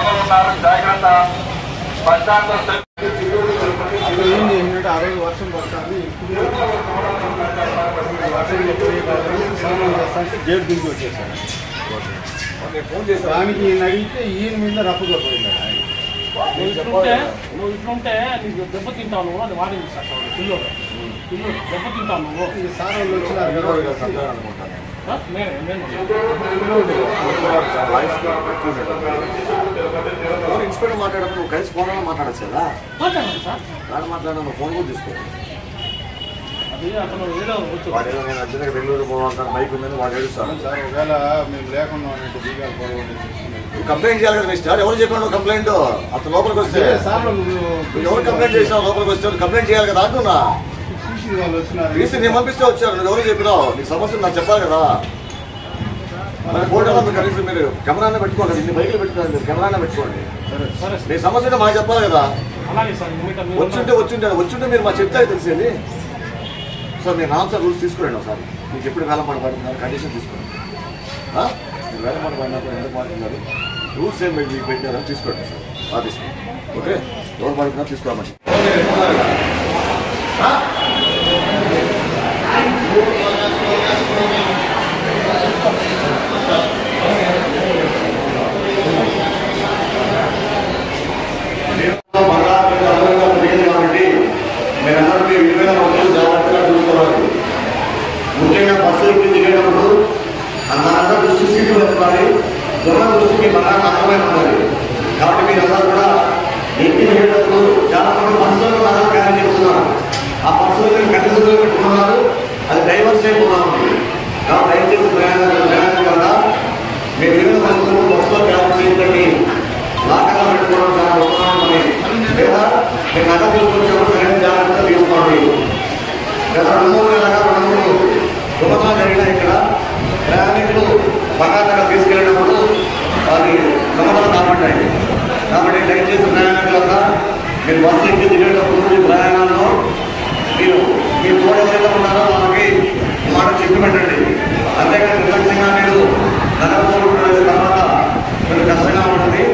దొంగలు ఉన్నారు, జాగ్రత్త. బస్టాండ్లో ఏంటంటే ఆ రోజు వర్షం పడుతుంది, గేట్ దిగి వచ్చేసాను. దానికి అడిగితే ఈయన మీద రఫ్గా పోయింది. నువ్వు ఇట్లుంటే నీకు దెబ్బతింటావు నువ్వు, అది వాడింది సార్ పిల్లలు దెబ్బతింటావు నువ్వు. సార్ వాళ్ళు వచ్చినారు, ఇన్స్పెక్టర్ మాట్లాడదు, నువ్వు కలిసి ఫోన్లో మాట్లాడచ్చు కదా. మాట్లాడాలి సార్, వాడు మాట్లాడాను, ఫోన్ కూడా తీసుకో. అది అతను ఏదో వాడు ఏదో నేను అర్జెంట్గా బెంగళూరు పోవాలంటాను, బైక్ ఉందని వాడు ఏడుస్తాను. సార్ ఒకవేళ మేము లేకుండా ఉన్నట్టు దిగాలి పొరవండి. నువ్వు కంప్లైంట్ చేయాలి కదా మిస్టర్. ఎవరు చెప్పాను కంప్లైంట్? అతను లోపలికి వస్తే సార్ ఎవరు కంప్లైంట్ చేసినావు? లోపలికి వస్తే కంప్లైంట్ చేయాలి కదా అంటున్నా. వాళ్ళు వచ్చినారు, టీసీ నేను పంపిస్తే వచ్చారు, నువ్వు ఎవరు చెప్పినావు? నీ సమస్య నాకు చెప్పాలి కదా. మరి బోర్డులో మీరు కనీసం మీరు కెమెరానే పెట్టుకోండి, ఇన్ని బైకులు పెట్టుకోండి, మీరు కెమెరానే పెట్టుకోండి. మీ సమస్య మాకు చెప్పాలి కదా. వచ్చుంటే మీరు మా చెప్తే తెలిసేది. సార్ మీరు నాన్ సార్ రూల్స్ తీసుకురండి ఒకసారి. మీకు ఎప్పుడు వేలం పడబడుతున్నారు కండిషన్ తీసుకోండి. మీరు వేలం పడబడినప్పుడు ఎందుకు మాట్లాడుతున్నారు? రూల్స్ ఏం మీకు పెట్టినారని తీసుకోండి సార్. తీసుకోండి. ఓకే, ఎవరు పడుతున్నారు తీసుకోమని. మీరందరూ విలువైన వస్తువులు జాగ్రత్తగా చూసుకోవాలి. ముఖ్యంగా బస్సు ఎక్కి దిగేటప్పుడు మనందరూ దృష్టి సీటు పెట్టుకోవాలి. దొంగ దృష్టికి మన అర్థమై ఉండాలి. కాబట్టి మీరందరూ కూడా ఎక్కి దిగేటప్పుడు చాలా మంది బస్సులను మనం క్యారీ చేస్తున్నారు. ఆ బస్సులు కంటిన్యూగా పెట్టుకున్నారు, అది డైవర్స్ అయిపోతున్నాం. కాబట్టి దయచేసి ప్రయాణం వల్ల మీ విలువైన వస్తువులు బస్సులో క్యారీ చేయండి. లాకర్లో పెట్టుకోవడం చాలా ఉత్తమమని, లేదా మీరు నగ తీసుకొచ్చినప్పుడు సరైన జాగ్రత్త తీసుకోండి. గత 2-3 నెలలుగా 2-3 దుర్ఘటనలు జరిగినాయి. ఇక్కడ ప్రయాణికులు బంగారు తీసుకెళ్ళినప్పుడు వారి దొంగతనం కాపాడ్డాయి. కాబట్టి దయచేసి ప్రయాణికులంతా మీరు బస్సు ఎక్కి దిగేటప్పుడు మీ ప్రయాణంలో మీరు మీ తోడు ఎవరైతే ఉన్నారో వాళ్ళకి మాట చెప్పి పెట్టండి. అంతేకాని నిర్లక్ష్యంగా మీరు నగర తర్వాత మీరు కష్టంగా ఉంటుంది.